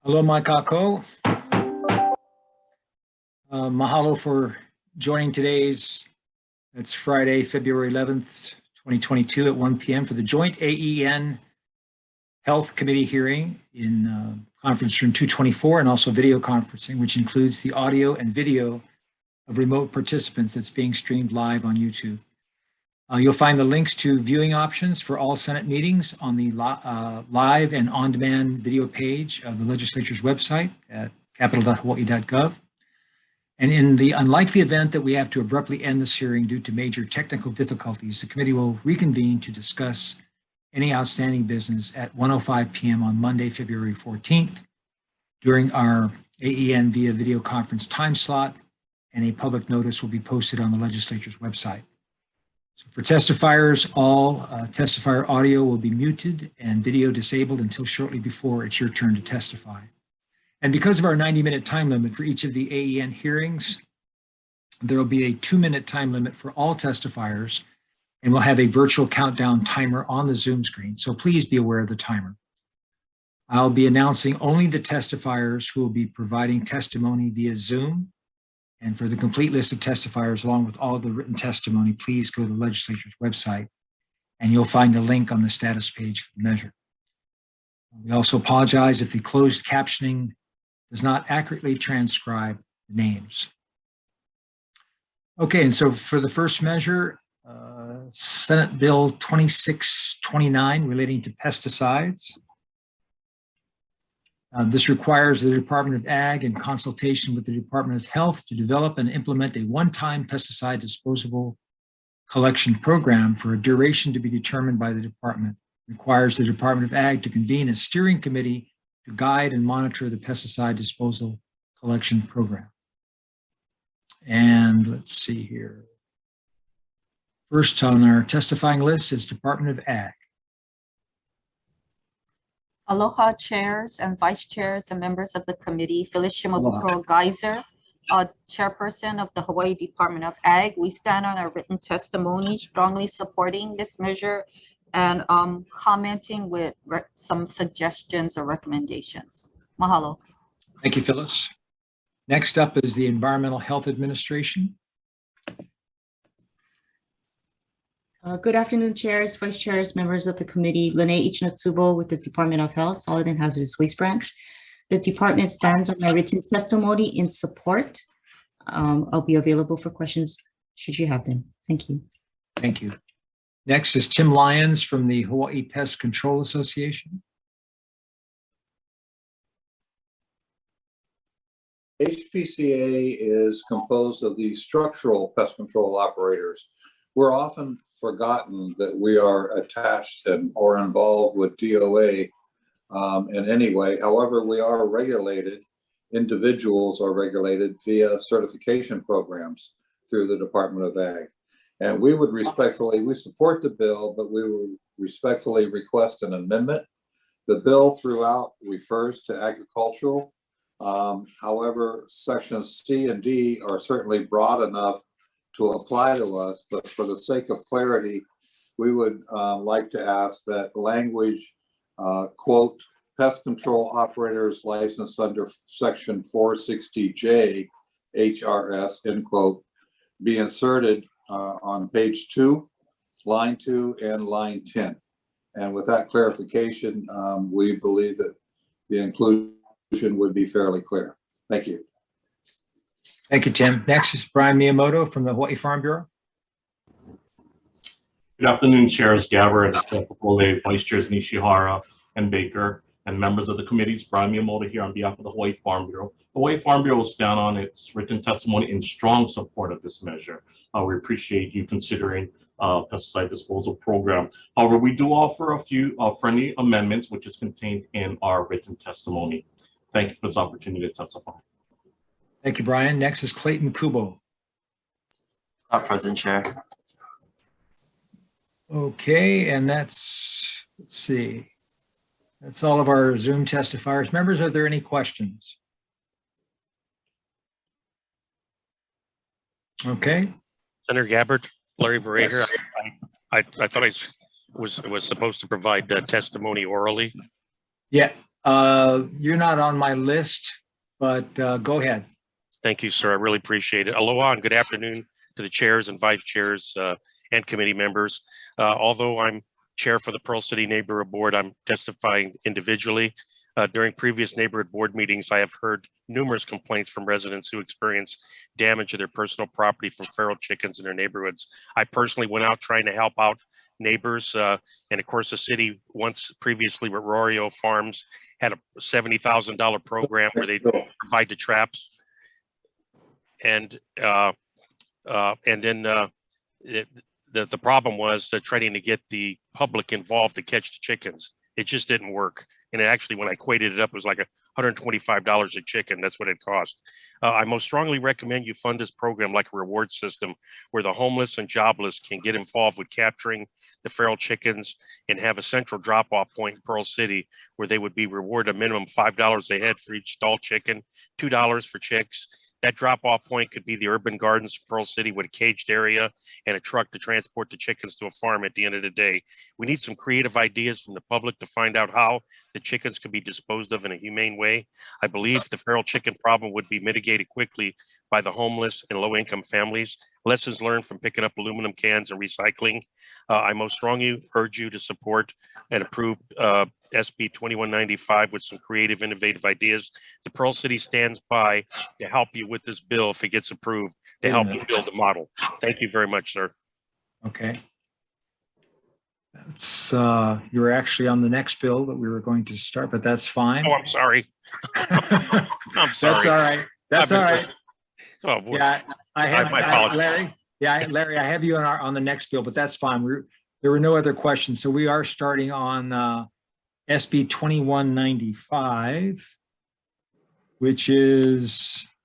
Hello, Mike Ako. Mahalo for joining today's, it's Friday, February 11th, 2022 at 1 p.m. for the joint AEN Health Committee hearing in conference room 224 and also video conferencing, which includes the audio and video of remote participants that's being streamed live on YouTube. You'll find the links to viewing options for all Senate meetings on the live and on-demand video page of the legislature's website at capitol.hawaii.gov. And in the unlikely event that we have to abruptly end this hearing due to major technical difficulties, the committee will reconvene to discuss any outstanding business at 1:05 p.m. on Monday, February 14th during our AEN via video conference time slot, and a public notice will be posted on the legislature's website. So for testifiers, all testifier audio will be muted and video disabled until shortly before it's your turn to testify. And because of our 90-minute time limit for each of the AEN hearings, there will be a 2-minute time limit for all testifiers, and we'll have a virtual countdown timer on the Zoom screen. So please be aware of the timer. I'll be announcing only the testifiers who will be providing testimony via Zoom. And for the complete list of testifiers, along with all of the written testimony, please go to the legislature's website, and you'll find a link on the status page for the measure. We also apologize if the closed captioning does not accurately transcribe the names. Okay, and so for the first measure, Senate Bill 2629 relating to pesticides. This requires the Department of Ag, in consultation with the Department of Health, to develop and implement a one-time pesticide disposable collection program for a duration to be determined by the department. It requires the Department of Ag to convene a steering committee to guide and monitor the pesticide disposal collection program. And let's see here. First on our testifying list is Department of Ag. Aloha chairs and vice chairs and members of the committee. Phyllis Shimabukuro Geyser, chairperson of the Hawaii Department of Ag. We stand on our written testimony strongly supporting this measure and commenting with some suggestions or recommendations. Mahalo. Thank you, Phyllis. Next up is the Environmental Health Administration. Good afternoon, chairs, vice chairs, members of the committee. Lene Ichinotsubo with the Department of Health, Solid and Hazardous Waste Branch. The department stands on my written testimony in support. I'll be available for questions should you have them. Thank you. Thank you. Next is Tim Lyons from the Hawaii Pest Control Association. HPCA is composed of the structural pest control operators. We're often forgotten that we are attached or involved with DOA in any way. However, we are regulated, individuals are regulated via certification programs through the Department of Ag. And we would respectfully, we support the bill, but we would respectfully request an amendment. The bill throughout refers to agricultural. However, sections C and D are certainly broad enough to apply to us, but for the sake of clarity, we would like to ask that language, quote, pest control operators licensed under section 460J HRS, end quote, be inserted on page 2, line 2, and line 10. And with that clarification, we believe that the inclusion would be fairly clear. Thank you. Thank you, Tim. Next is Brian Miyamoto from the Hawaii Farm Bureau. Good afternoon, Chairs Gabbard, Vice Chairs Nishihara and Baker, and members of the committees. Brian Miyamoto here on behalf of the Hawaii Farm Bureau. The Hawaii Farm Bureau will stand on its written testimony in strong support of this measure. We appreciate you considering pesticide disposal program. However, we do offer a few friendly amendments, which is contained in our written testimony. Thank you for this opportunity to testify. Thank you, Brian. Next is Clayton Kubo. Present, Chair. Okay, and that's, let's see, that's all of our Zoom testifiers. Members, are there any questions? Okay. Senator Gabbard, Larry Verader. Yes. I thought I was supposed to provide testimony orally. Yeah, You're not on my list, but go ahead. Thank you, sir. I really appreciate it. Aloha and good afternoon to the chairs and vice chairs and committee members. Although I'm chair for the Pearl City Neighborhood Board, I'm testifying individually. During previous neighborhood board meetings, I have heard numerous complaints from residents who experience damage to their personal property from feral chickens in their neighborhoods. I personally went out trying to help out neighbors, and of course the city once previously with Rorio Farms had a $70,000 program where they provide the traps, and then the problem was trying to get the public involved to catch the chickens. It just didn't work. And actually, when I equated it up, it was like $125 a chicken. That's what it cost. I most strongly recommend you fund this program like a reward system where the homeless and jobless can get involved with capturing the feral chickens and have a central drop-off point in Pearl City where they would be rewarded a minimum $5 a head for each adult chicken, $2 for chicks. That drop-off point could be the urban gardens of Pearl City with a caged area and a truck to transport the chickens to a farm at the end of the day. We need some creative ideas from the public to find out how the chickens could be disposed of in a humane way. I believe the feral chicken problem would be mitigated quickly by the homeless and low-income families. Lessons learned from picking up aluminum cans and recycling. I most strongly urge you to support and approve SB 2195 with some creative, innovative ideas. The Pearl City stands by to help you with this bill if it gets approved, to help you build a model. Thank you very much, sir. Okay. That's you're actually on the next bill that we were going to start, but that's fine. Oh, I'm sorry. I'm sorry. That's all right. That's all right. Oh, Yeah, I have my apologies. Larry. Yeah, Larry, I have you on the next bill, but that's fine. There were no other questions, so we are starting on SB 2195, which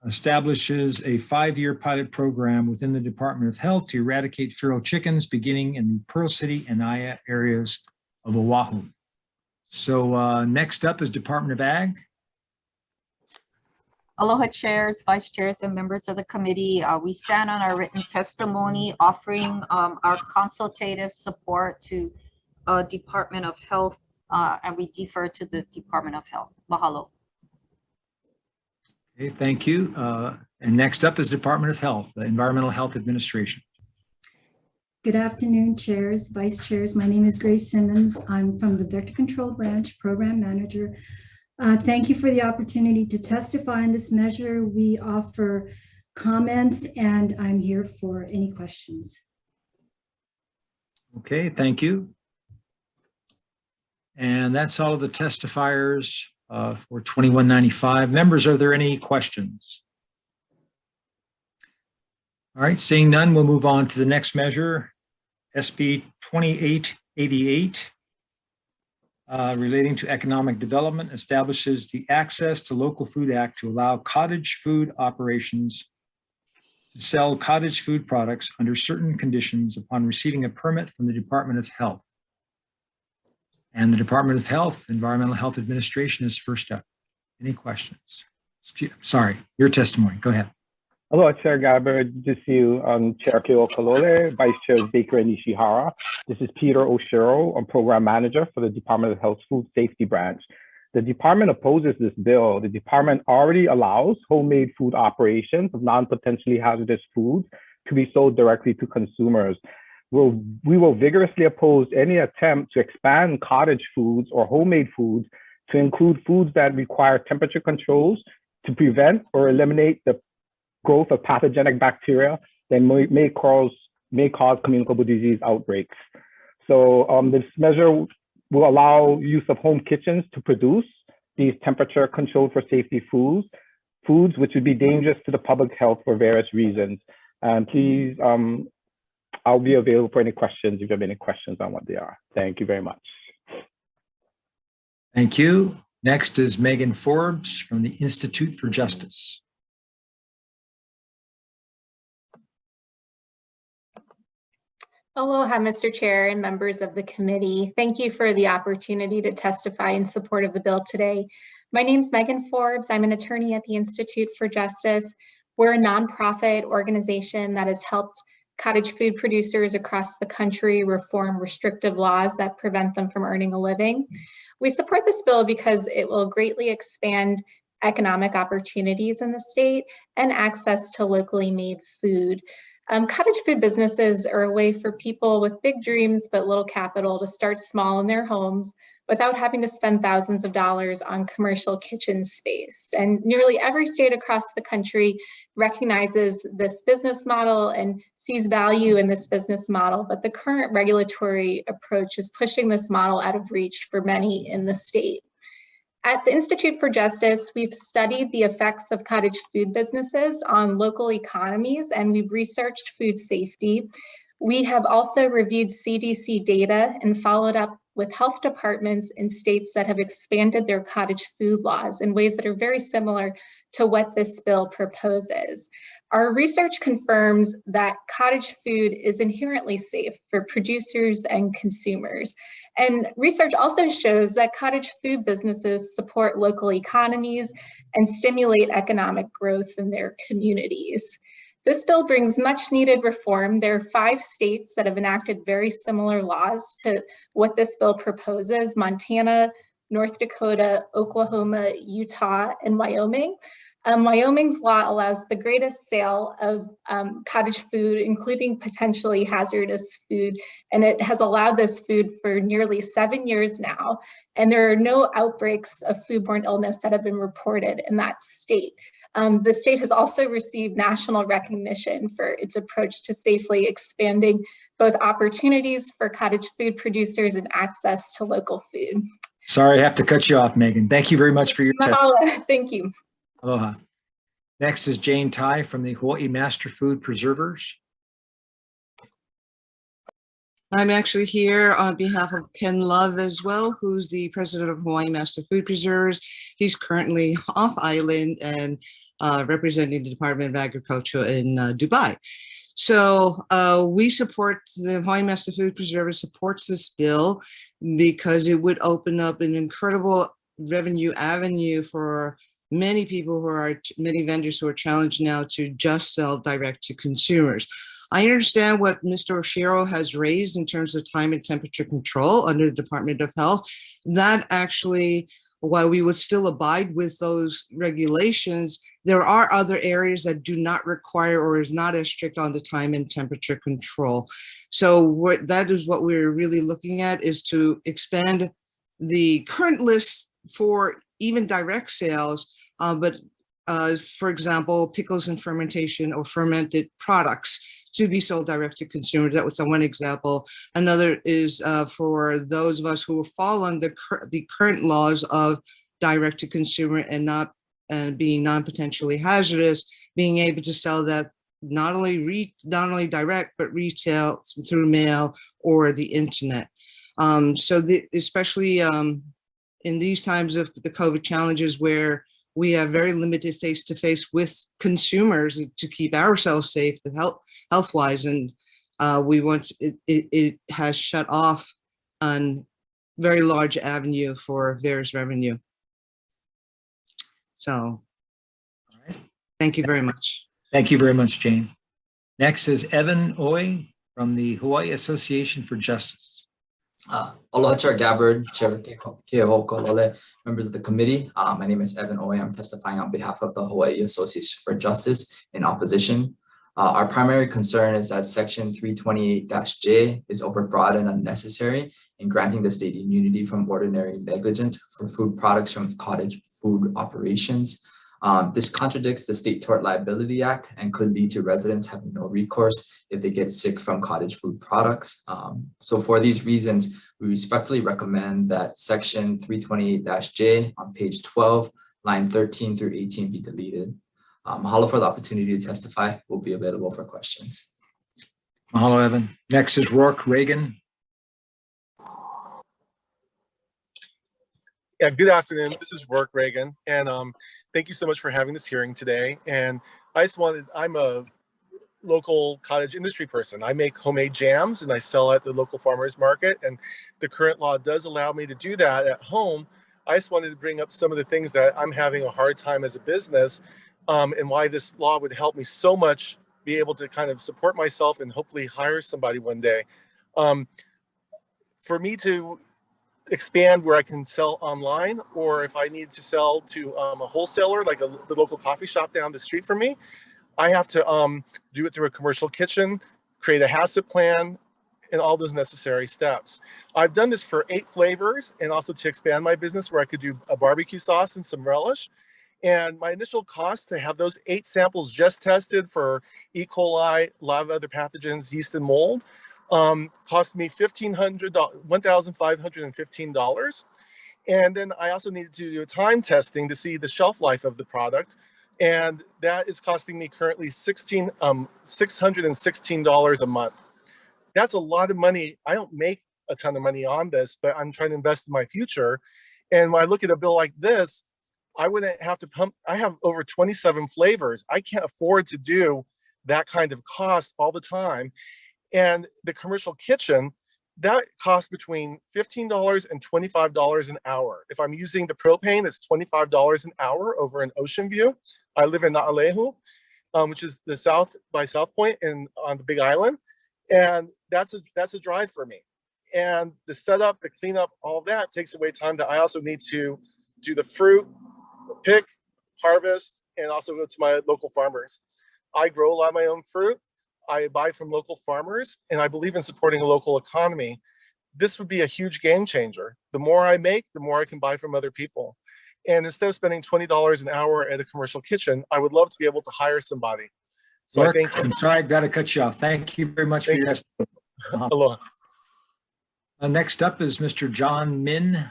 establishes a 5-year pilot program within the Department of Health to eradicate feral chickens beginning in the Pearl City and Naya areas of Oahu. So next up is Department of Ag. Aloha chairs, vice chairs, and members of the committee. We stand on our written testimony offering our consultative support to Department of Health, and we defer to the Department of Health. Mahalo. Okay, thank you. And next up is Department of Health, the Environmental Health Administration. Good afternoon, chairs, vice chairs. My name is Grace Simmons. I'm from the Vector Control Branch, Program Manager. Thank you for the opportunity to testify on this measure. We offer comments and I'm here for any questions. Okay, thank you. And that's all of the testifiers for 2195. Members, are there any questions? All right, seeing none, we'll move on to the next measure, SB 2888. Relating to economic development, establishes the Access to Local Food Act to allow cottage food operations to sell cottage food products under certain conditions upon receiving a permit from the Department of Health. And the Department of Health, Environmental Health Administration is first up. Any questions? Sorry, your testimony, go ahead. Hello, Chair Gabbard. This is you, Chair Kyo Kalole, Vice Chairs Baker and Ishihara. This is Peter Oshiro, I'm Program Manager for the Department of Health Food Safety Branch. The department opposes this bill. The department already allows homemade food operations of non-potentially hazardous foods to be sold directly to consumers. We will vigorously oppose any attempt to expand cottage foods or homemade foods to include foods that require temperature controls to prevent or eliminate the growth of pathogenic bacteria that may cause communicable disease outbreaks. So this measure will allow use of home kitchens to produce these temperature controlled for safety foods which would be dangerous to the public health for various reasons. And please, I'll be available for any questions if you have any questions on what they are. Thank you very much. Thank you. Next is Megan Forbes from the Institute for Justice. Aloha, Mr. Chair and members of the committee. Thank you for the opportunity to testify in support of the bill today. My name is Megan Forbes. I'm an attorney at the Institute for Justice. We're a nonprofit organization that has helped cottage food producers across the country reform restrictive laws that prevent them from earning a living. We support this bill because it will greatly expand economic opportunities in the state and access to locally made food. Cottage food businesses are a way for people with big dreams but little capital to start small in their homes without having to spend thousands of dollars on commercial kitchen space. And nearly every state across the country recognizes this business model and sees value in this business model, but the current regulatory approach is pushing this model out of reach for many in the state. At the Institute for Justice, we've studied the effects of cottage food businesses on local economies, and we've researched food safety. We have also reviewed CDC data and followed up with health departments in states that have expanded their cottage food laws in ways that are very similar to what this bill proposes. Our research confirms that cottage food is inherently safe for producers and consumers. And research also shows that cottage food businesses support local economies and stimulate economic growth in their communities. This bill brings much needed reform. There are 5 states that have enacted very similar laws to what this bill proposes: Montana, North Dakota, Oklahoma, Utah, and Wyoming. Wyoming's law allows the greatest sale of cottage food, including potentially hazardous food, and it has allowed this food for nearly 7 years now. And there are no outbreaks of foodborne illness that have been reported in that state. The state has also received national recognition for its approach to safely expanding both opportunities for cottage food producers and access to local food. Sorry, I have to cut you off, Megan. Thank you very much for your time. Thank you. Aloha. Next is Jane Tai from the Hawaii Master Food Preservers. I'm actually here on behalf of Ken Love as well, who's the president of Hawaii Master Food Preservers. He's currently off island and representing the Department of Agriculture in Dubai. So we support the Hawaii Master Food Preservers supports this bill because it would open up an incredible revenue avenue for many people who are, many vendors who are challenged now to just sell direct to consumers. I understand what Mr. Oshiro has raised in terms of time and temperature control under the Department of Health. That actually, while we would still abide with those regulations, there are other areas that do not require or is not as strict on the time and temperature control. So that is what we're really looking at, is to expand the current list for even direct sales, but for example, pickles and fermentation or fermented products to be sold direct to consumers. That was one example. Another is for those of us who fall under the current laws of direct to consumer and being non-potentially hazardous, being able to sell that not only direct, but retail through mail or the internet. Especially in these times of the COVID challenges where we have very limited face-to-face with consumers to keep ourselves safe health-wise, and it has shut off a very large avenue for various revenue. So, thank you very much. Thank you very much, Jane. Next is Evan Oy from the Hawaii Association for Justice. Aloha, Chair Gabbard, Chair Keohokalole, members of the committee. My name is Evan Oy. I'm testifying on behalf of the Hawaii Association for Justice in opposition. Our primary concern is that Section 328-J is overbroad and unnecessary in granting the state immunity from ordinary negligence for food products from cottage food operations. This contradicts the State Tort Liability Act and could lead to residents having no recourse if they get sick from cottage food products. So for these reasons, we respectfully recommend that Section 328-J on page 12, line 13 through 18 be deleted. Mahalo for the opportunity to testify. Will be available for questions. Mahalo, Evan. Next is Rourke Reagan. Yeah, good afternoon. This is Rourke Reagan, and thank you so much for having this hearing today. And I'm a local cottage industry person. I make homemade jams and I sell at the local farmers market, and the current law does allow me to do that at home. I just wanted to bring up some of the things that I'm having a hard time as a business, and why this law would help me so much be able to kind of support myself and hopefully hire somebody one day. For me to expand where I can sell online, or if I need to sell to a wholesaler, like the local coffee shop down the street from me, I have to do it through a commercial kitchen, create a HACCP plan, and all those necessary steps. I've done this for 8 flavors and also to expand my business where I could do a barbecue sauce and some relish. And my initial cost to have those 8 samples just tested for E. coli, a lot of other pathogens, yeast and mold, cost me $1,515. And then I also needed to do a time testing to see the shelf life of the product. And that is costing me currently $616 a month. That's a lot of money. I don't make a ton of money on this, but I'm trying to invest in my future. And when I look at a bill like this, I wouldn't have to pump. I have over 27 flavors. I can't afford to do that kind of cost all the time. And the commercial kitchen, that costs between $15 and $25 an hour. If I'm using the propane, it's $25 an hour over in Ocean View. I live in Naalehu, which is the south by South Point and on the Big Island. And that's a drive for me. And the setup, the cleanup, all of that takes away time that I also need to do the fruit, pick, harvest, and also go to my local farmers. I grow a lot of my own fruit. I buy from local farmers, and I believe in supporting a local economy. This would be a huge game changer. The more I make, the more I can buy from other people. And instead of spending $20 an hour at a commercial kitchen, I would love to be able to hire somebody. So Mark, I think. I'm sorry, I've got to cut you off. Thank you very much for your testimony. Aloha. Next up is Mr. John Min.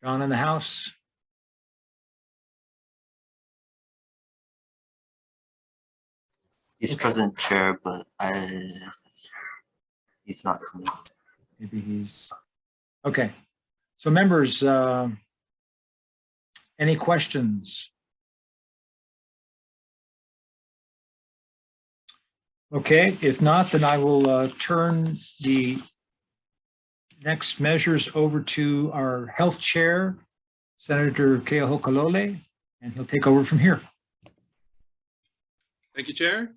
John in the house. He's present, Chair, but he's not coming. Maybe he's okay. So members, any questions? Okay, if not, then I will turn the next measures over to our health chair, Senator Keohokalole, and he'll take over from here. Thank you, Chair.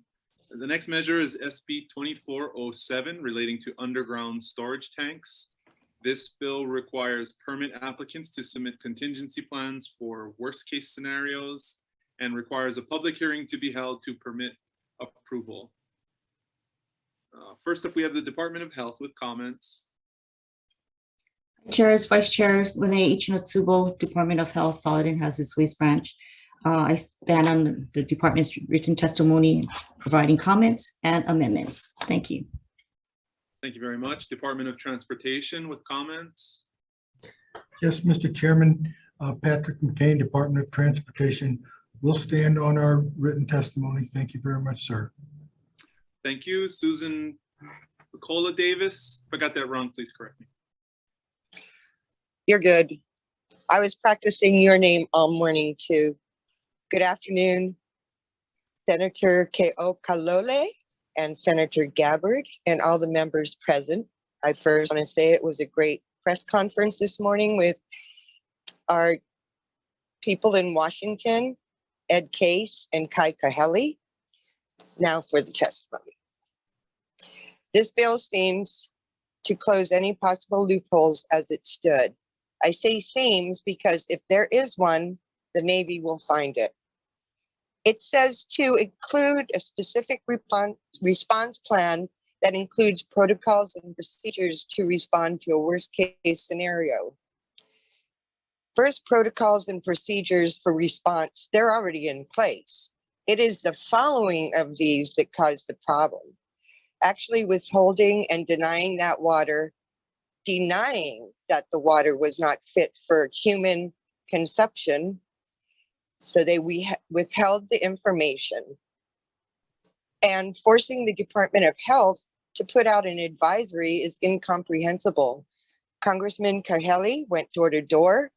The next measure is SB 2407 relating to underground storage tanks. This bill requires permit applicants to submit contingency plans for worst case scenarios and requires a public hearing to be held to permit approval. First up, we have the Department of Health with comments. Chairs, Vice Chairs, Lyons Ichinotsubo, Department of Health, Solid and Hazardous Waste Branch. I stand on the department's written testimony, providing comments and amendments. Thank you. Thank you very much. Department of Transportation with comments. Yes, Mr. Chairman, Patrick McCain, Department of Transportation, will stand on our written testimony. Thank you very much, sir. Thank you. Susan Nicola Davis. If I got that wrong, please correct me. You're good. I was practicing your name all morning too. Good afternoon, Senator Keohokalole and Senator Gabbard and all the members present. I first want to say it was a great press conference this morning with our people in Washington, Ed Case and Kai Kahele. Now for the testimony. This bill seems to close any possible loopholes as it stood. I say seems because if there is one, the Navy will find it. It says to include a specific response plan that includes protocols and procedures to respond to a worst case scenario. First, protocols and procedures for response, they're already in place. It is the following of these that caused the problem. Actually withholding and denying that water, denying that the water was not fit for human consumption. So they withheld the information, and forcing the Department of Health to put out an advisory is incomprehensible. Congressman Kahele went door to door,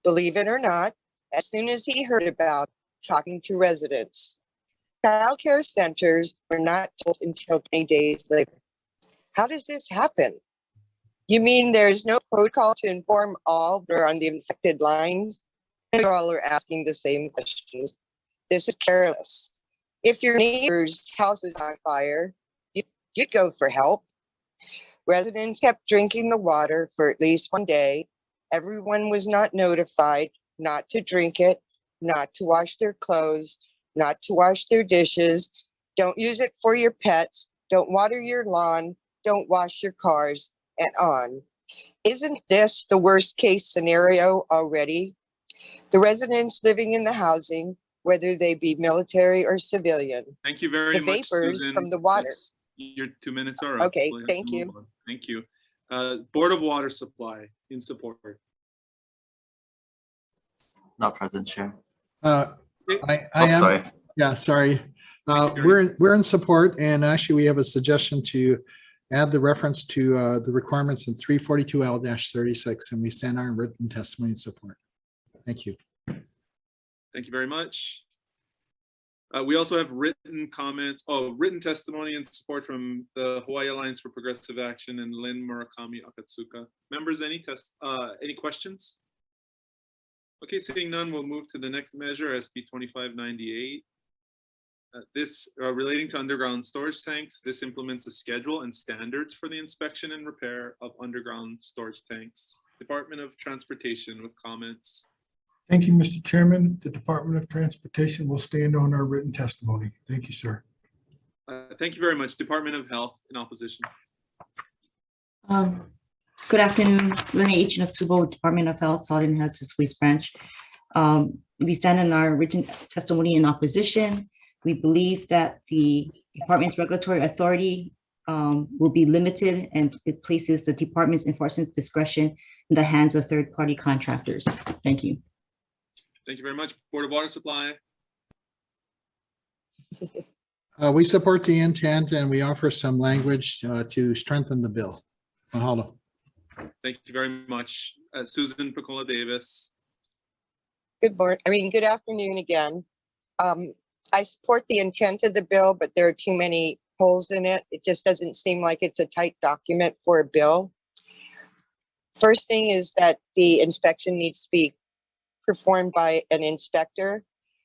believe it or not, as soon as he heard about talking to residents. Child care centers were not told until 20 days later. How does this happen? You mean there's no protocol to inform all that are on the infected lines? You all are asking the same questions. This is careless. If your neighbor's house is on fire, you'd go for help. Residents kept drinking the water for at least one day. Everyone was not notified not to drink it, not to wash their clothes, not to wash their dishes. Don't use it for your pets. Don't water your lawn. Don't wash your cars, and on. Isn't this the worst case scenario already? The residents living in the housing, whether they be military or civilian. Thank you very The much, vapors Susan. from the water. Your 2 minutes are up. Okay, We'll have thank to you. move on. Thank you. Board of Water Supply in support. Not present, Chair. I Oh, am. sorry. Yeah, sorry. We're in support, and actually we have a suggestion to add the reference to the requirements in 342L-36, and we stand our written testimony in support. Thank you. Thank you very much. We also have written comments, written testimony in support from the Hawaii Alliance for Progressive Action and Lynn Murakami Akatsuka. Members, any questions? Okay, seeing none, we'll move to the next measure, SB 2598. This relating to underground storage tanks. This implements a schedule and standards for the inspection and repair of underground storage tanks. Department of Transportation with comments. Thank you, Mr. Chairman. The Department of Transportation will stand on our written testimony. Thank you, sir. Thank you very much. Department of Health in opposition. Good afternoon, Lene H. Natsubo, Department of Health, Solid and Hazardous Waste Branch. We stand on our written testimony in opposition. We believe that the department's regulatory authority will be limited, and it places the department's enforcement discretion in the hands of third-party contractors. Thank you. Thank you very much. Board of Water Supply. We support the intent, and we offer some language to strengthen the bill. Mahalo. Thank you very much. Susan Picola Davis. Good afternoon again. I support the intent of the bill, but there are too many holes in it. It just doesn't seem like it's a tight document for a bill. First thing is that the inspection needs to be performed by an inspector.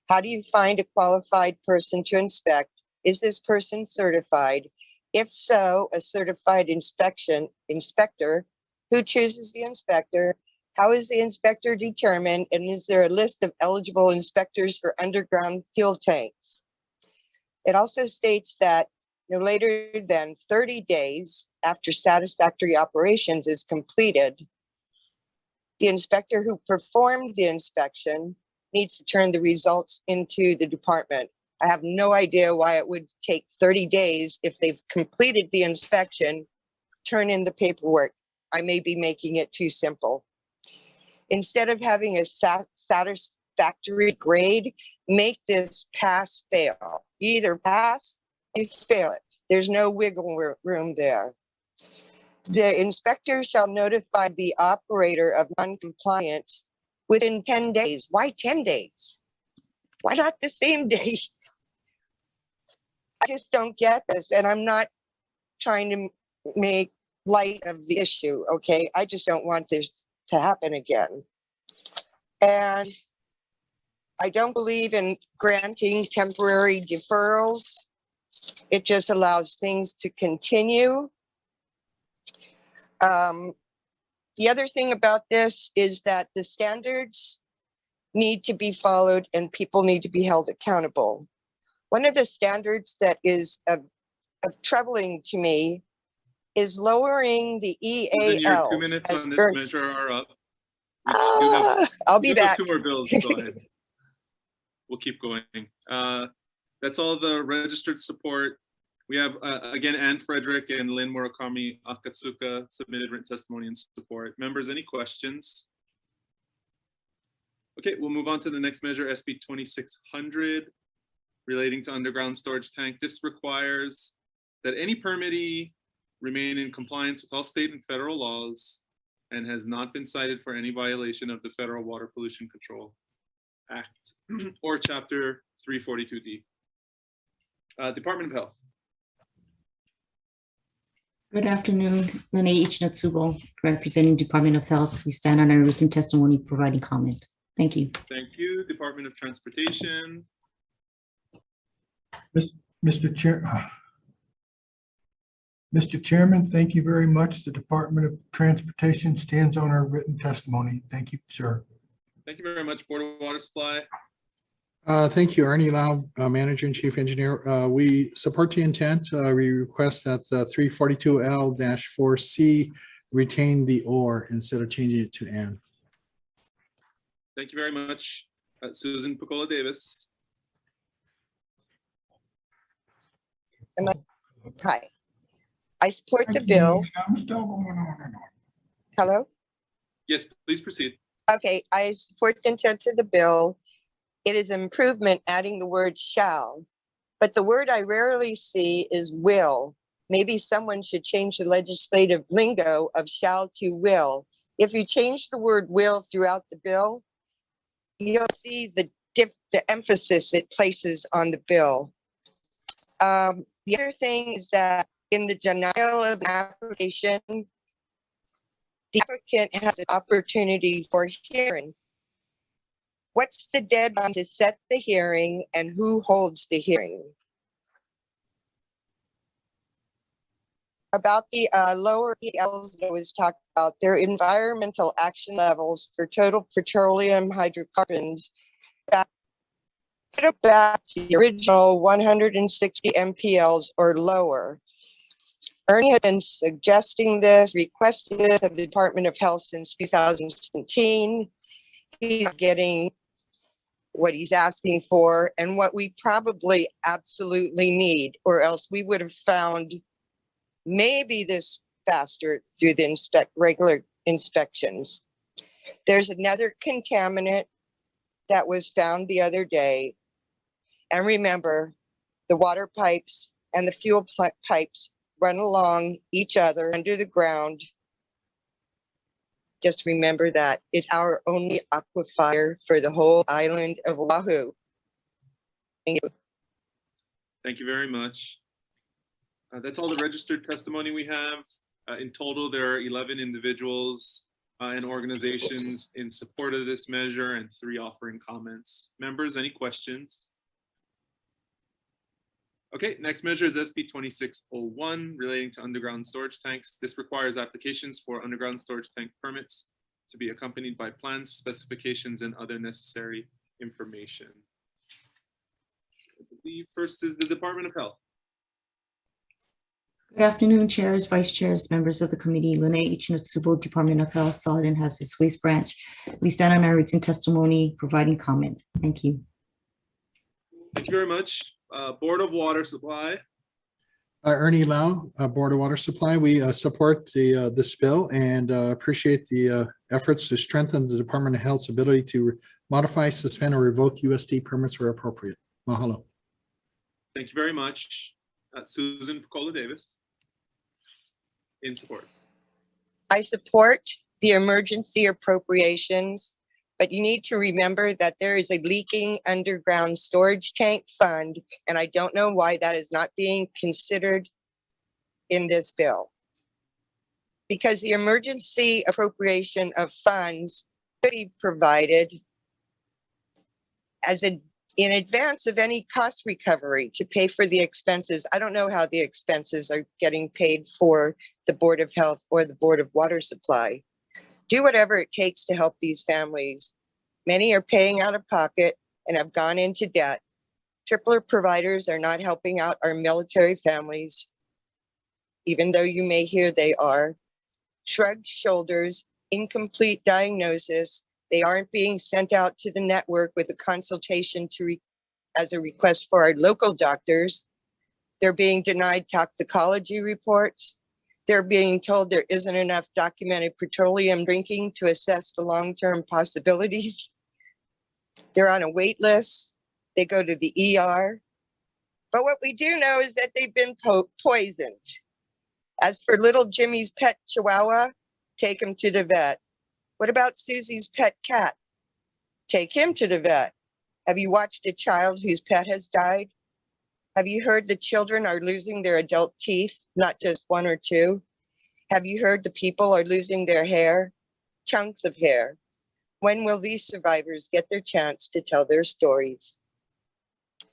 How do you find a qualified person to inspect? Is this person certified? If so, a certified inspector, who chooses the inspector? How is the inspector determined? And is there a list of eligible inspectors for underground fuel tanks? It also states that no later than 30 days after satisfactory operations is completed, the inspector who performed the inspection needs to turn the results into the department. I have no idea why it would take 30 days if they've completed the inspection, turn in the paperwork. I may be making it too simple. Instead of having a satisfactory grade, make this pass fail. You either pass, you fail it. There's no wiggle room there. The inspector shall notify the operator of non-compliance within 10 days. Why 10 days? Why not the same day? I just don't get this, and I'm not trying to make light of the issue, okay? I just don't want this to happen again. And I don't believe in granting temporary deferrals. It just allows things to continue. The other thing about this is that the standards need to be followed and people need to be held accountable. One of the standards that is of troubling to me is lowering the EAL. Your 2 minutes on this measure are up. I'll be back. 2 more bills, go ahead. We'll keep going. That's all the registered support. We have, again, Ann Frederick and Lynn Murakami Akatsuka submitted written testimony in support. Members, any questions? Okay, we'll move on to the next measure, SB 2600, relating to underground storage tank. This requires that any permittee remain in compliance with all state and federal laws and has not been cited for any violation of the Federal Water Pollution Control Act or Chapter 342D. Department of Health. Good afternoon, Lene H. Natsubo, representing Department of Health. We stand on our written testimony providing comment. Thank you. Thank you. Department of Transportation. Mr. Chair. Mr. Chairman, thank you very much. The Department of Transportation stands on our written testimony. Thank you, sir. Thank you very much. Board of Water Supply. Thank you, Ernie Lau, Manager and Chief Engineer. We support the intent. We request that 342L-4C retain the or instead of changing it to and. Thank you very much. Susan Picola Davis. Hi. I support the bill. I'm still going on and on. Hello? Yes, please proceed. Okay, I support the intent of the bill. It is an improvement adding the word shall, but the word I rarely see is will. Maybe someone should change the legislative lingo of shall to will. If you change the word will throughout the bill, you'll see the emphasis it places on the bill. The other thing is that in the denial of an application, the applicant has an opportunity for hearing. What's the deadline to set the hearing and who holds the hearing? About the lower ELs that was talked about, their environmental action levels for total petroleum hydrocarbons that put it back to the original 160 MPLs or lower. Ernie had been suggesting this, requesting this of the Department of Health since 2017. He's getting what he's asking for and what we probably absolutely need, or else we would have found maybe this faster through the regular inspections. There's another contaminant that was found the other day. And remember, the water pipes and the fuel pipes run along each other under the ground. Just remember that it's our only aquifer for the whole island of Oahu. Thank you. Thank you very much. That's all the registered testimony we have. In total, there are 11 individuals and organizations in support of this measure and 3 offering comments. Members, any questions? Okay, next measure is SB 2601 relating to underground storage tanks. This requires applications for underground storage tank permits to be accompanied by plans, specifications, and other necessary information. I believe first is the Department of Health. Good afternoon, chairs, vice chairs, members of the committee. Lene Ichinotsubo, Department of Health, Solid and Hazardous Waste Branch. We stand on our written testimony, providing comment. Thank you. Thank you very much. Board of Water Supply. Ernie Lau, Board of Water Supply. We support this bill and appreciate the efforts to strengthen the Department of Health's ability to modify, suspend, or revoke USD permits where appropriate. Mahalo. Thank you very much. Susan Picola Davis. In support. I support the emergency appropriations, but you need to remember that there is a leaking underground storage tank fund, and I don't know why that is not being considered in this bill. Because the emergency appropriation of funds could be provided as in advance of any cost recovery to pay for the expenses. I don't know how the expenses are getting paid for the Board of Health or the Board of Water Supply. Do whatever it takes to help these families. Many are paying out of pocket and have gone into debt. Tripler providers are not helping out our military families, even though you may hear they are. Shrugged shoulders, incomplete diagnosis. They aren't being sent out to the network with a consultation as a request for our local doctors. They're being denied toxicology reports. They're being told there isn't enough documented petroleum drinking to assess the long-term possibilities. They're on a wait list. They go to the ER. But what we do know is that they've been poisoned. As for little Jimmy's pet chihuahua, take him to the vet. What about Susie's pet cat? Take him to the vet. Have you watched a child whose pet has died? Have you heard the children are losing their adult teeth, not just 1 or 2? Have you heard the people are losing their hair, chunks of hair? When will these survivors get their chance to tell their stories?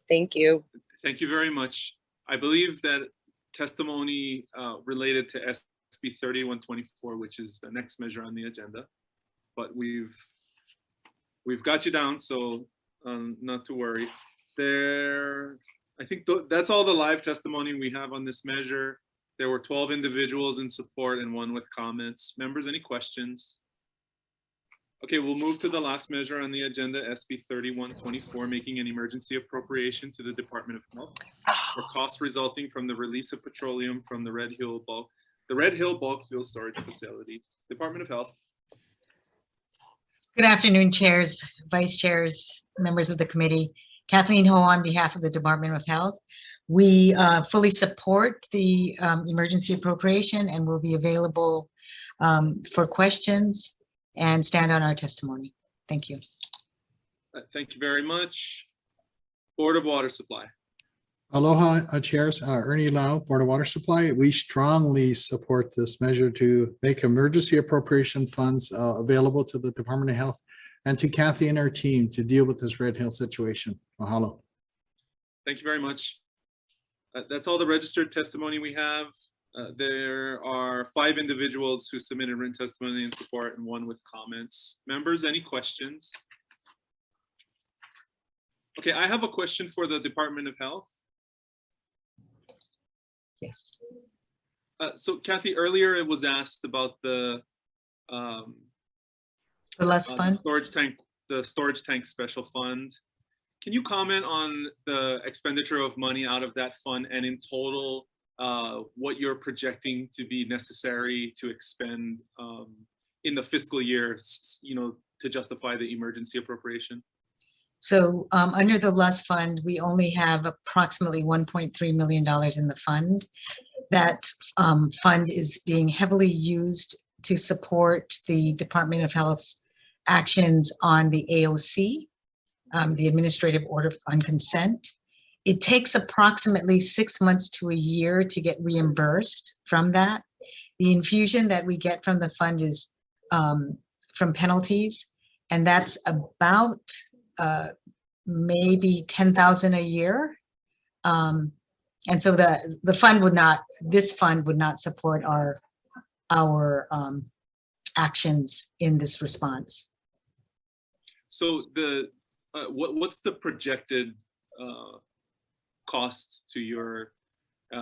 Thank you. Thank you very much. I believe that testimony related to SB 3124, which is the next measure on the agenda, but we've got you down, so not to worry. I think that's all the live testimony we have on this measure. There were 12 individuals in support and 1 with comments. Members, any questions? Okay, we'll move to the last measure on the agenda, SB 3124, making an emergency appropriation to the Department of Health for costs resulting from the release of petroleum from the Red Hill Bulk Fuel Storage Facility. Department of Health. Good afternoon, chairs, vice chairs, members of the committee. Kathleen Ho on behalf of the Department of Health. We fully support the emergency appropriation and will be available for questions and stand on our testimony. Thank you. Thank you very much. Board of Water Supply. Aloha, chairs. Ernie Lau, Board of Water Supply. We strongly support this measure to make emergency appropriation funds available to the Department of Health and to Kathy and her team to deal with this Red Hill situation. Mahalo. Thank you very much. That's all the registered testimony we have. There are 5 individuals who submitted written testimony in support and 1 with comments. Members, any questions? Okay, I have a question for the Department of Health. Yes. So Kathy, earlier it was asked about the less fund, the storage tank special fund. Can you comment on the expenditure of money out of that fund and in total what you're projecting to be necessary to expend in the fiscal year, to justify the emergency appropriation? So under the LUS fund, we only have approximately $1.3 million in the fund. That fund is being heavily used to support the Department of Health's actions on the AOC, the Administrative Order on Consent. It takes approximately 6 months to a year to get reimbursed from that. The infusion that we get from the fund is from penalties, and that's about maybe 10,000 a year. And so the fund would not, this fund would not support our actions in this response. So what's the projected cost to your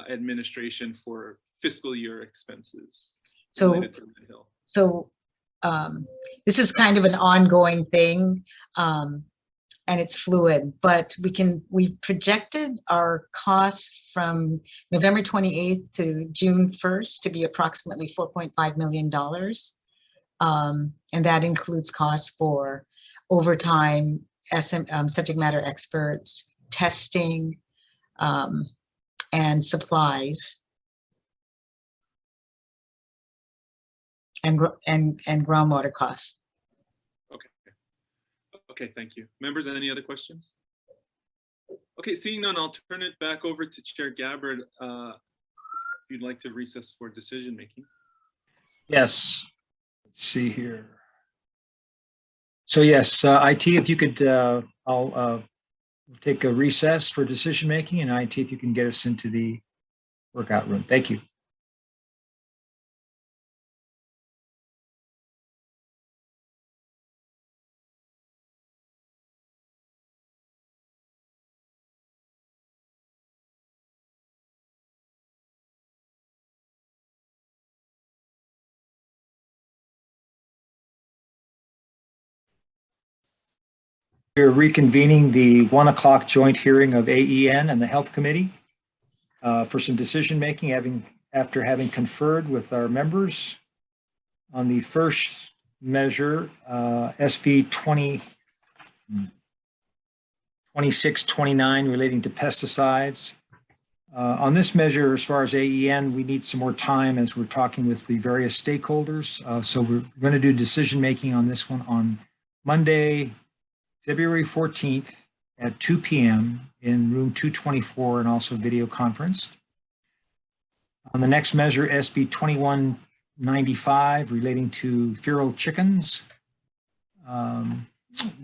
administration for fiscal year expenses? So this is kind of an ongoing thing, and it's fluid, but we projected our costs from November 28th to June 1st to be approximately $4.5 million. And that includes costs for overtime, subject matter experts, testing, and supplies, and groundwater costs. Okay, thank you. Members, any other questions? Okay, seeing none, I'll turn it back over to Chair Gabbard. If you'd like to recess for decision making. Yes, let's see here. So yes, IT, if you could, I'll take a recess for decision making, and IT, if you can get us into the workout room. Thank you. We're reconvening the 1 o'clock joint hearing of AEN and the Health Committee for some decision making, after having conferred with our members on the first measure, SB 2629 relating to pesticides. On this measure, as far as AEN, we need some more time as we're talking with the various stakeholders. So we're going to do decision making on this one on Monday, February 14th at 2 p.m. in room 224 and also video conferenced. On the next measure, SB 2195 relating to feral chickens.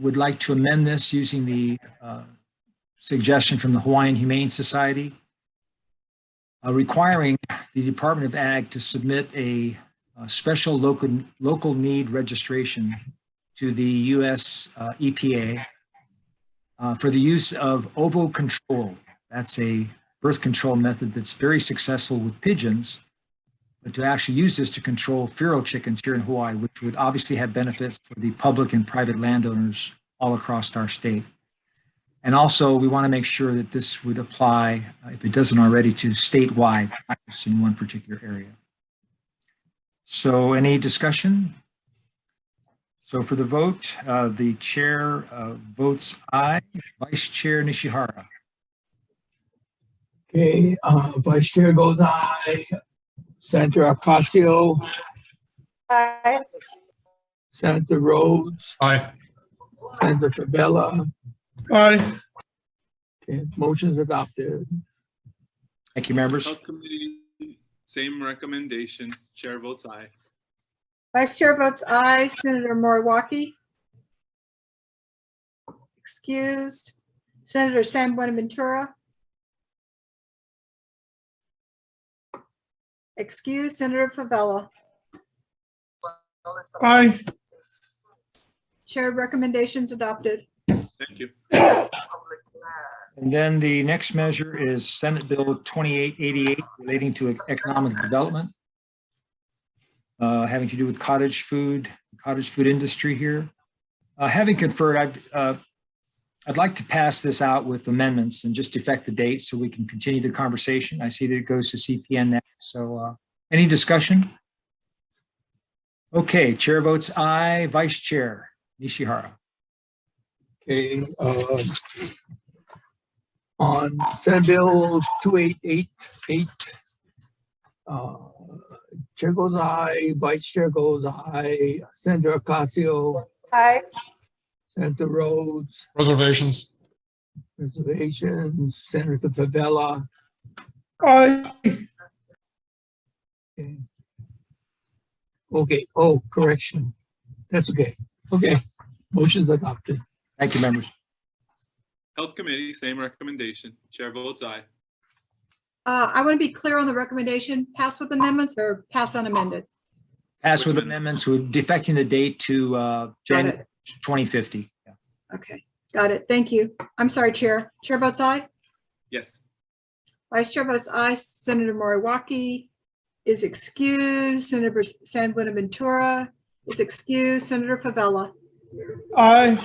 would like to amend this using the suggestion from the Hawaiian Humane Society, requiring the Department of Ag to submit a special local need registration to the U.S. EPA for the use of ovo control. That's a birth control method that's very successful with pigeons, but to actually use this to control feral chickens here in Hawaii, which would obviously have benefits for the public and private landowners all across our state. And also, we want to make sure that this would apply, if it doesn't already, to statewide practice in one particular area. So any discussion? So for the vote, the chair votes aye. Vice Chair Nishihara. Okay, Vice Chair goes aye. Senator Ocasio. Aye. Senator Rhodes. Aye. Senator Favela. Aye. Okay, motion's adopted. Thank you, members. Health Committee, same recommendation. Chair votes aye. Vice Chair votes aye. Senator Moriwaki. Excused. Senator San Buenaventura. Excused. Senator Favela. Aye. Chair recommendations adopted. Thank you. And then the next measure is Senate Bill 2888 relating to economic development, having to do with cottage food industry here. Having conferred, I'd like to pass this out with amendments and just effect the date so we can continue the conversation. I see that it goes to CPN next. So any discussion? Okay, chair votes aye. Vice Chair Nishihara. Okay, on Senate Bill 2888, Chair goes aye, Vice Chair goes aye, Senator Ocasio. Aye. Senator Rhodes. Reservations. Reservations. Senator Favela. Aye. Okay. Okay. Oh, correction. That's okay. Okay. Motion's adopted. Thank you, members. Health Committee, same recommendation. Chair votes aye. I want to be clear on the recommendation, pass with amendments or pass unamended? Pass with amendments with defecting the date to January 2050. Yeah. Okay, got it. Thank you. I'm sorry, Chair. Chair votes aye. Yes. Vice Chair votes aye. Senator Moriwaki is excused. Senator San Buenaventura is excused. Senator Favela. Aye.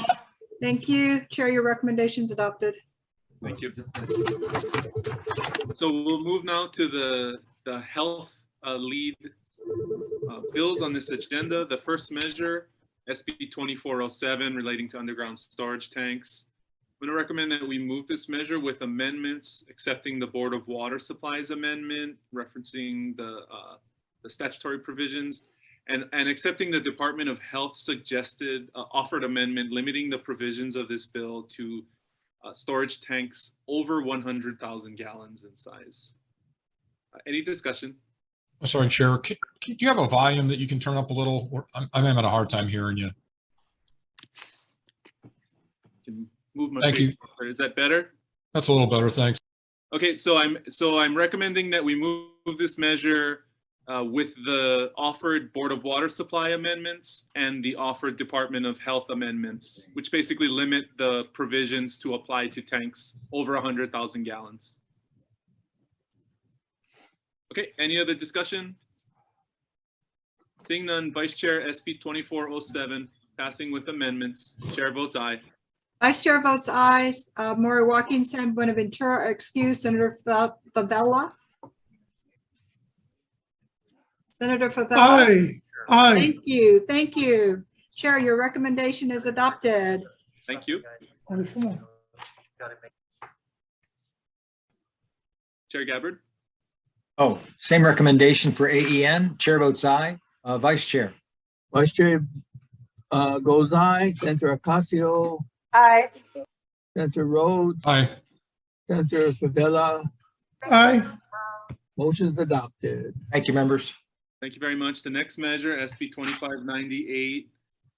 Thank you. Chair, your recommendations adopted. Thank you. So we'll move now to the health lead bills on this agenda. The first measure, SB 2407, relating to underground storage tanks. I'm going to recommend that we move this measure with amendments, accepting the Board of Water Supplies amendment, referencing the statutory provisions, and accepting the Department of Health suggested offered amendment limiting the provisions of this bill to storage tanks over 100,000 gallons in size. Any discussion? I'm sorry, Chair. Do you have a volume that you can turn up a little? Or I'm having a hard time hearing you. Can move my Thank face you. closer. Is that better? That's a little better, thanks. Okay, so I'm recommending that we move this measure with the offered Board of Water Supply amendments and the offered Department of Health amendments, which basically limit the provisions to apply to tanks over 100,000 gallons. Okay, any other discussion? Seeing none, Vice Chair, SB 2407, passing with amendments. Chair votes aye. Vice Chair votes aye. Moriwaki and San Buenaventura are excused. Senator Favela. Senator Favela. Aye. Aye. Thank you. Thank you. Chair, your recommendation is adopted. Thank you. Chair Gabbard. Oh, same recommendation for AEN. Chair votes aye. Vice Chair. Vice Chair goes aye. Senator Ocasio. Aye. Senator Rhodes. Aye. Senator Favela. Aye. Motion's adopted. Thank you, members. Thank you very much. The next measure, SB 2598,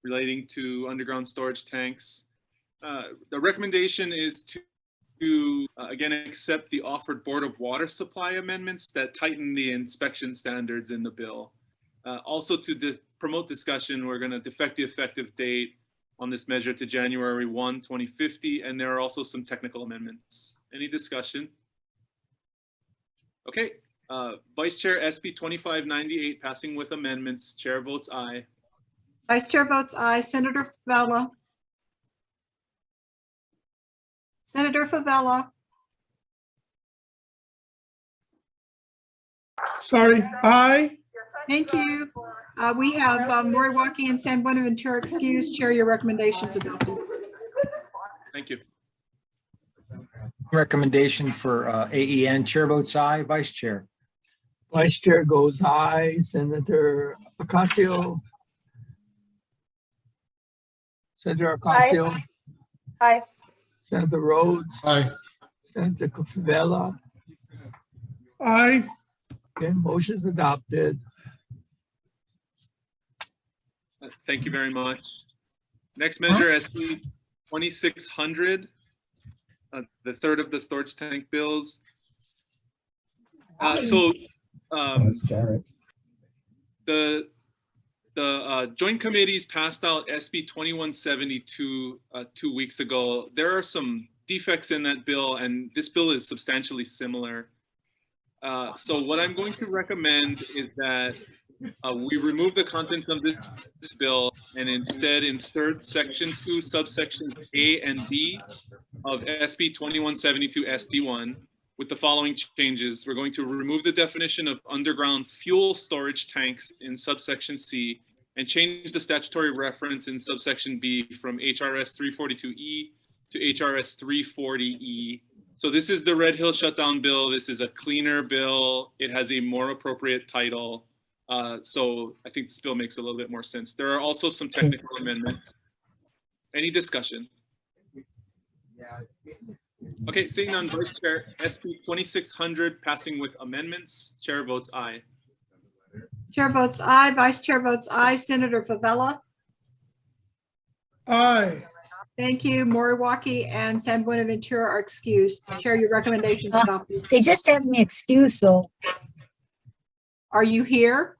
relating to underground storage tanks. The recommendation is to again, accept the offered Board of Water Supply amendments that tighten the inspection standards in the bill. Also to promote discussion, we're going to defect the effective date on this measure to January 1, 2050, and there are also some technical amendments. Any discussion? Okay, Vice Chair, SB 2598 passing with amendments. Chair votes aye. Vice Chair votes aye. Senator Favela. Senator Favela. Sorry, aye. Thank you. We have Moriwaki and San Buenaventura excused. Chair, your recommendations adopted. Thank you. Recommendation for AEN, chair votes aye. Vice Chair. Vice Chair goes aye. Senator Ocasio. Senator Ocasio. Aye. Senator Rhodes. Aye. Senator Favela. Aye. Okay, motion's adopted. Thank you very much. Next measure, SB 2600, the third of the storage tank bills. The joint committees passed out SB 2172 2 weeks ago. There are some defects in that bill, and this bill is substantially similar. So what I'm going to recommend is that we remove the contents of this bill and instead insert section 2 subsections A and B of SB 2172 SD1 with the following changes. We're going to remove the definition of underground fuel storage tanks in subsection C and change the statutory reference in subsection B from HRS 342E to HRS 340E. So this is the Red Hill shutdown bill. This is a cleaner bill. It has a more appropriate title. So I think this bill makes a little bit more sense. There are also some technical amendments. Any discussion? Okay, seeing none, Vice Chair, SB 2600 passing with amendments. Chair votes aye. Chair votes aye. Vice Chair votes aye. Senator Favela. Aye. Thank you. Moriwaki and San Buenaventura are excused. Chair, your recommendations adopted. They just have me excused, so. Are you here?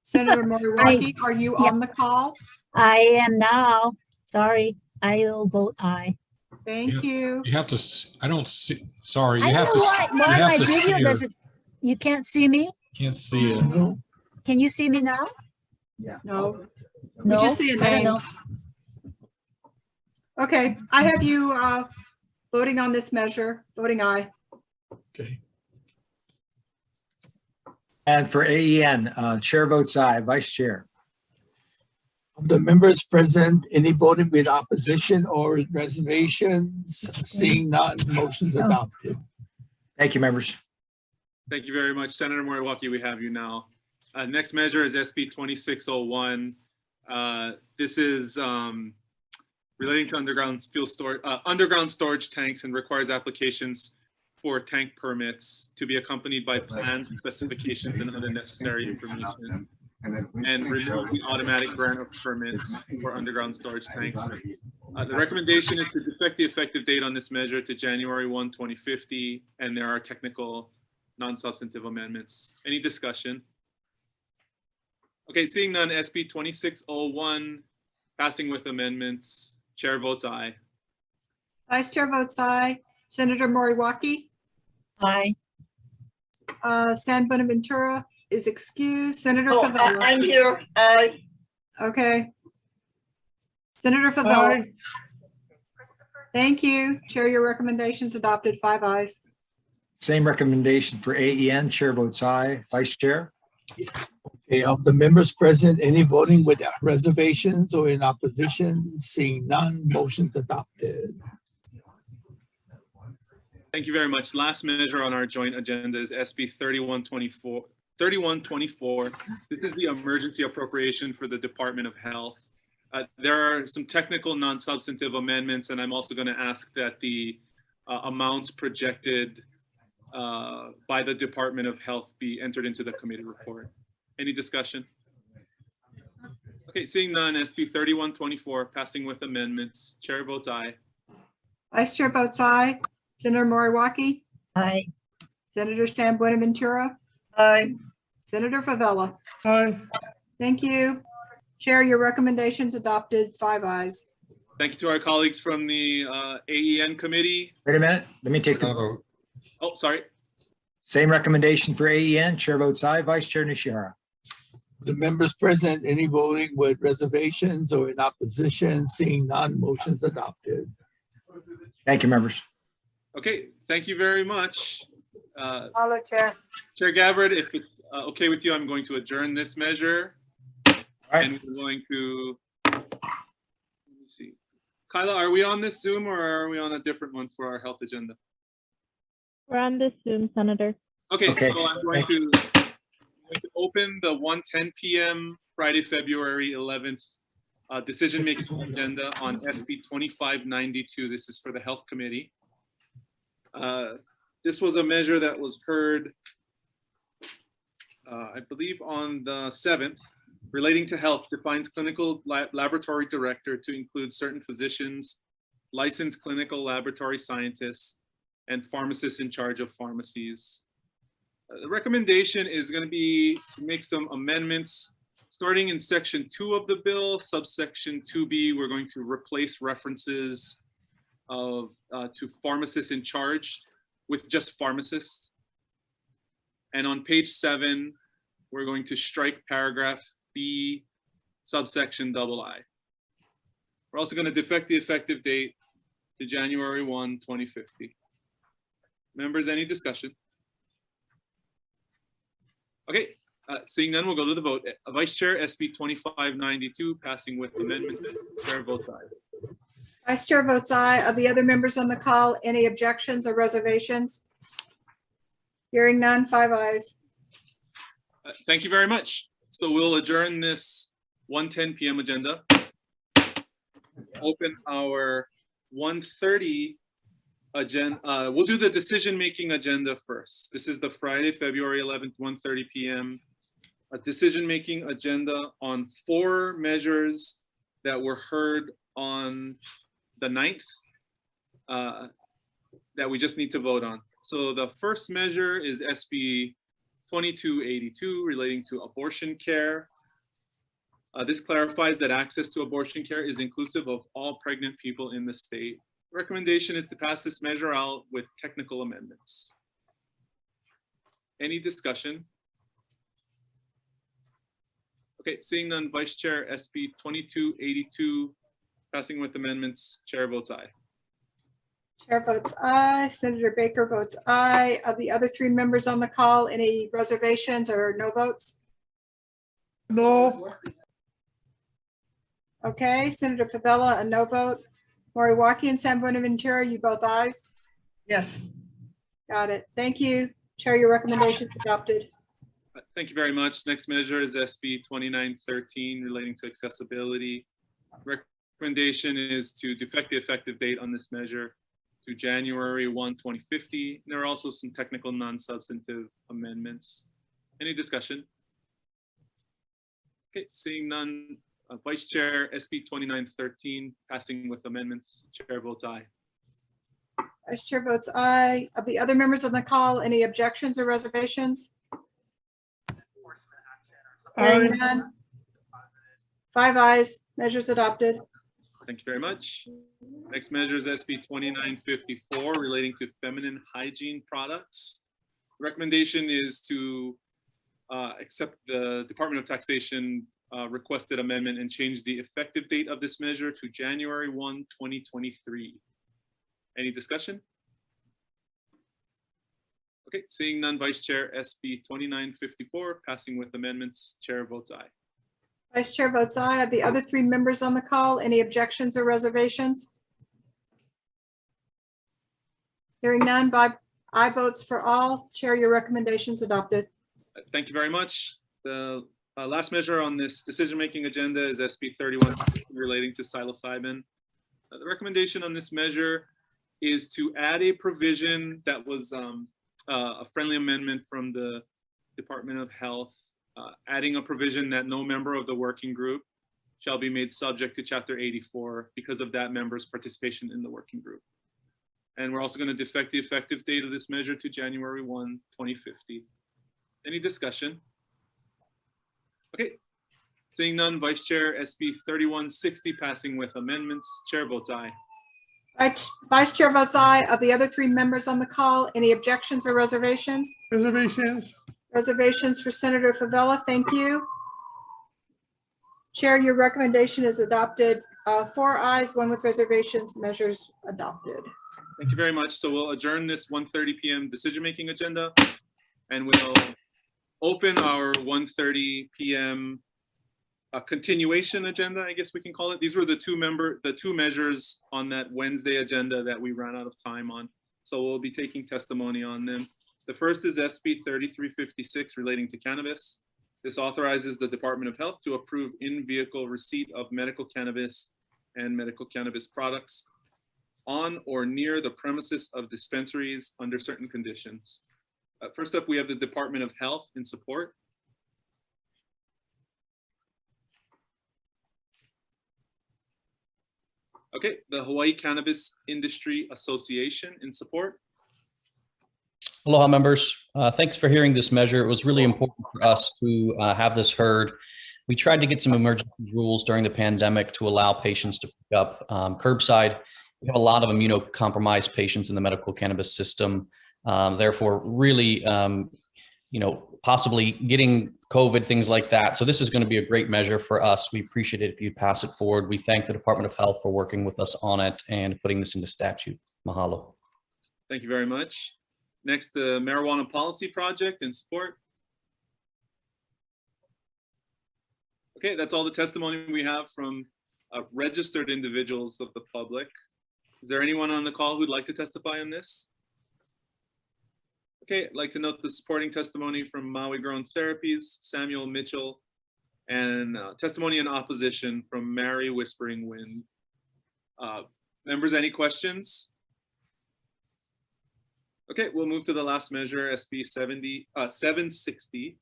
Senator Moriwaki, are you on the call? I am now. Sorry, I will vote aye. Thank you. You have to, I don't see, sorry, you I have don't to. know why you have my to see video her. doesn't, you can't see me? Can't see it. Can you see me now? No. No, We just see a I don't name. know. Okay, I have you voting on this measure, voting aye. Okay. And for AEN, chair votes aye. Vice Chair. Of the members present, any voting with opposition or reservations? Seeing none, motion's adopted. Thank you, members. Thank you very much. Senator Moriwaki, we have you now. Next measure is SB 2601. This is relating to underground storage tanks and requires applications for tank permits to be accompanied by plans, specifications, and other necessary information, and remove the automatic grant of permits for underground storage tanks. The recommendation is to defect the effective date on this measure to January 1, 2050, and there are technical non-substantive amendments. Any discussion? Okay, seeing none, SB 2601 passing with amendments. Chair votes aye. Vice Chair votes aye. Senator Moriwaki. Aye. San Buenaventura is excused. Senator Favela. I'm here. Aye. Okay. Senator Favela. Aye. Thank you. Chair, your recommendations adopted, 5 ayes. Same recommendation for AEN, chair votes aye. Vice Chair. Okay, of the members present, any voting with reservations or in opposition? Seeing none, motion's adopted. Thank you very much. Last measure on our joint agenda is SB 3124. This is the emergency appropriation for the Department of Health. There are some technical non-substantive amendments, and I'm also going to ask that the amounts projected by the Department of Health be entered into the committee report. Any discussion? Okay, seeing none, SB 3124 passing with amendments. Chair votes aye. Vice Chair votes aye. Senator Moriwaki, Aye. Senator San Buenaventura, Aye. Senator Favela. Aye. Thank you. Chair, your recommendations adopted, 5 ayes. Thank you to our colleagues from the AEN committee. Wait a minute, let me take the vote. Oh, sorry. Same recommendation for AEN. Chair votes aye. Vice Chair Nishihara. The members present, any voting with reservations or in opposition? Seeing none, motion's adopted. Thank you, members. Okay, thank you very much. Hello, Chair. Chair Gabbard, if it's okay with you, I'm going to adjourn this measure. Right. And we're going to, let me see. Kyla, are we on this Zoom or are we on a different one for our health agenda? We're on this Zoom, Senator. Okay. So I'm going to open the 1:10 p.m. Friday, February 11th decision-making agenda on SB 2592. This is for the Health Committee. This was a measure that was heard, I believe, on the 7th, relating to health, defines clinical laboratory director to include certain physicians, licensed clinical laboratory scientists, and pharmacists in charge of pharmacies. The recommendation is going to be to make some amendments. Starting in section 2 of the bill, subsection 2B, we're going to replace references of to pharmacists in charge with just pharmacists. And on page 7, we're going to strike paragraph B, subsection II. We're also going to defect the effective date to January 1, 2050. Members, any discussion? Okay, seeing none, we'll go to the vote. Vice Chair, SB 2592, passing with amendment. Chair votes aye. Vice Chair votes aye. Of the other members on the call, any objections or reservations? Hearing none, 5 ayes. Thank you very much. So we'll adjourn this 1:10 p.m. agenda. Open our 1:30 agenda. We'll do the decision-making agenda first. This is the Friday, February 11th, 1:30 p.m. A decision-making agenda on 4 measures that were heard on the 9th that we just need to vote on. So the first measure is SB 2282 relating to abortion care. This clarifies that access to abortion care is inclusive of all pregnant people in the state. Recommendation is to pass this measure out with technical amendments. Any discussion? Okay, seeing none, Vice Chair, SB 2282, passing with amendments, Chair votes aye. Chair votes aye. Senator Baker votes aye. Of the other 3 members on the call, any reservations or no votes? No. Okay, Senator Favela, a no vote. Moriwaki and San Buenaventura, you both ayes? Yes. Got it. Thank you. Chair, your recommendation is adopted. Thank you very much. Next measure is SB 2913 relating to accessibility. Recommendation is to defect the effective date on this measure to January 1, 2050. There are also some technical non-substantive amendments. Any discussion? Okay, seeing none, Vice Chair, SB 2913, passing with amendments. Chair votes aye. Vice Chair votes aye. Of the other members on the call, any objections or reservations? Hearing none. 5 ayes. Measures adopted. Thank you very much. Next measure is SB 2954 relating to feminine hygiene products. The recommendation is to accept the Department of Taxation requested amendment and change the effective date of this measure to January 1, 2023. Any discussion? Okay, seeing none, Vice Chair, SB 2954, passing with amendments, Chair votes aye. Vice Chair votes aye. Of the other 3 members on the call, any objections or reservations? Hearing none, aye votes for all. Chair, your recommendation is adopted. Thank you very much. The last measure on this decision-making agenda is SB 31 relating to psilocybin. The recommendation on this measure is to add a provision that was a friendly amendment from the Department of Health adding a provision that no member of the working group shall be made subject to Chapter 84 because of that member's participation in the working group. And we're also going to defect the effective date of this measure to January 1, 2050. Any discussion? Okay, seeing none, Vice Chair, SB 3160 passing with amendments. Chair votes aye. Vice Chair votes aye. Of the other three members on the call, any objections or reservations? Reservations. Reservations for Senator Favela, thank you. Chair, your recommendation is adopted. 4 ayes, 1 with reservations, measures adopted. Thank you very much. So we'll adjourn this 1:30 p.m. decision-making agenda, and we'll open our 1:30 p.m. Continuation agenda, I guess we can call it. These were the two measures on that Wednesday agenda that we ran out of time on. So we'll be taking testimony on them. The first is SB 3356 relating to cannabis. This authorizes the Department of Health to approve in-vehicle receipt of medical cannabis and medical cannabis products on or near the premises of dispensaries under certain conditions. First up, we have the Department of Health in support. Okay, the Hawaii Cannabis Industry Association in support. Aloha, members. Thanks for hearing this measure. It was really important for us to have this heard. We tried to get some emergency rules during the pandemic to allow patients to pick up curbside. We have a lot of immunocompromised patients in the medical cannabis system. Therefore, really, possibly getting COVID, things like that. So this is going to be a great measure for us. We appreciate it if you pass it forward. We thank the Department of Health for working with us on it and putting this into statute. Mahalo. Thank you very much. Next, the Marijuana Policy Project in support. Okay, that's all the testimony we have from registered individuals of the public. Is there anyone on the call who'd like to testify on this? Okay, I'd like to note the supporting testimony from Maui Grown Therapies, Samuel Mitchell, and testimony in opposition from Mary Whispering Wind. Members, any questions? Okay, we'll move to the last measure, SB 760,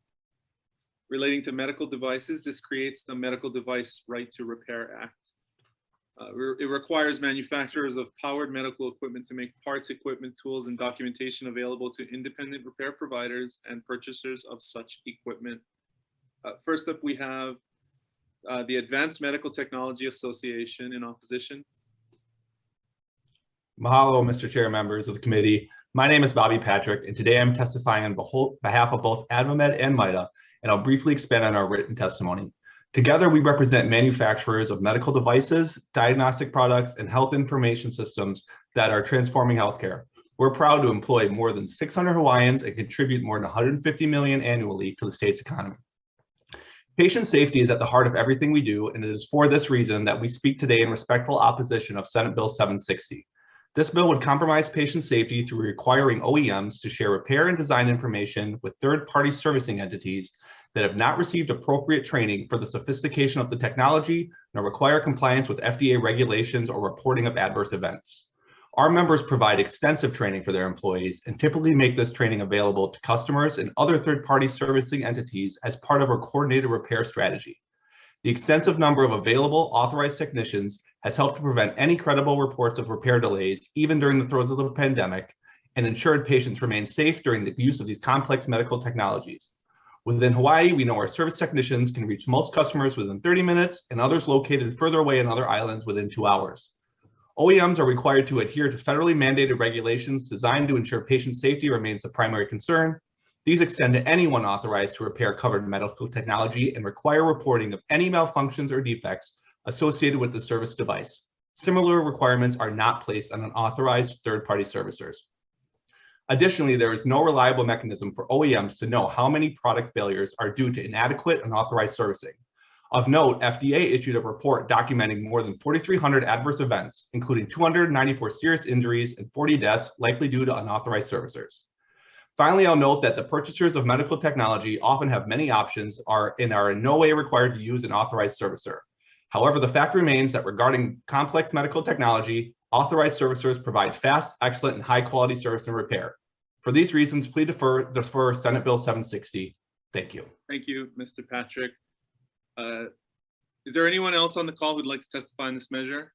relating to medical devices. This creates the Medical Device Right to Repair Act. It requires manufacturers of powered medical equipment to make parts, equipment, tools, and documentation available to independent repair providers and purchasers of such equipment. First up, we have the Advanced Medical Technology Association in opposition. Mahalo, Mr. Chair, members of the committee. My name is Bobby Patrick, and today I'm testifying on behalf of both AdvaMed and MITA, and I'll briefly expand on our written testimony. Together, we represent manufacturers of medical devices, diagnostic products, and health information systems that are transforming healthcare. We're proud to employ more than 600 Hawaiians and contribute more than $150 million annually to the state's economy. Patient safety is at the heart of everything we do, and it is for this reason that we speak today in respectful opposition of Senate Bill 760. This bill would compromise patient safety through requiring OEMs to share repair and design information with third-party servicing entities that have not received appropriate training for the sophistication of the technology, nor require compliance with FDA regulations or reporting of adverse events. Our members provide extensive training for their employees and typically make this training available to customers and other third-party servicing entities as part of our coordinated repair strategy. The extensive number of available authorized technicians has helped to prevent any credible reports of repair delays, even during the throes of the pandemic, and ensured patients remain safe during the use of these complex medical technologies. Within Hawaii, we know our service technicians can reach most customers within 30 minutes and others located further away in other islands within 2 hours. OEMs are required to adhere to federally mandated regulations designed to ensure patient safety remains a primary concern. These extend to anyone authorized to repair covered medical technology and require reporting of any malfunctions or defects associated with the service device. Similar requirements are not placed on unauthorized third-party servicers. Additionally, there is no reliable mechanism for OEMs to know how many product failures are due to inadequate unauthorized servicing. Of note, FDA issued a report documenting more than 4,300 adverse events, including 294 serious injuries and 40 deaths likely due to unauthorized servicers. Finally, I'll note that the purchasers of medical technology often have many options and are in no way required to use an authorized servicer. However, the fact remains that regarding complex medical technology, authorized servicers provide fast, excellent, and high-quality service and repair. For these reasons, please defer Senate Bill 760. Thank you. Thank you, Mr. Patrick. Is there anyone else on the call who'd like to testify on this measure?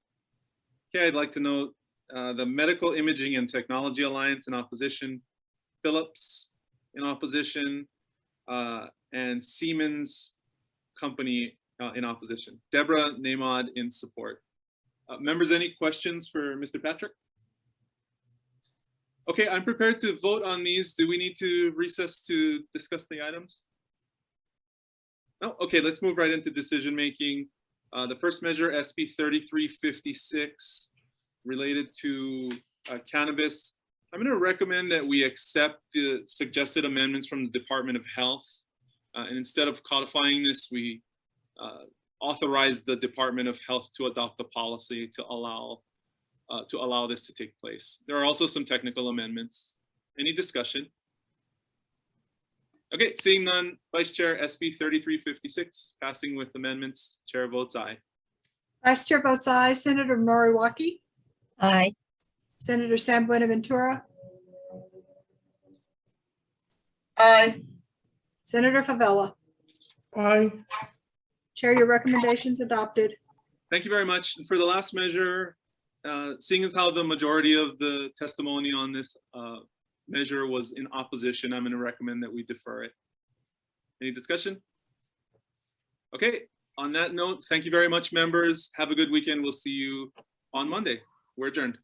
Okay, I'd like to note the Medical Imaging and Technology Alliance in opposition, Philips in opposition, and Siemens Company in opposition. Deborah Namad in support. Members, any questions for Mr. Patrick? Okay, I'm prepared to vote on these. Do we need to recess to discuss the items? No, okay, let's move right into decision making. The first measure, SB 3356, related to cannabis. I'm going to recommend that we accept the suggested amendments from the Department of Health. And instead of codifying this, we authorize the Department of Health to adopt a policy to allow this to take place. There are also some technical amendments. Any discussion? Okay, seeing none, Vice Chair, SB 3356, passing with amendments. Chair votes aye. Vice Chair votes aye. Senator Moriwaki, Aye. Senator San Buenaventura, Aye. Senator Favela. Aye. Chair, your recommendation's adopted. Thank you very much. And for the last measure, seeing as how the majority of the testimony on this measure was in opposition, I'm going to recommend that we defer it. Any discussion? Okay, on that note, thank you very much, members. Have a good weekend. We'll see you on Monday. We're adjourned.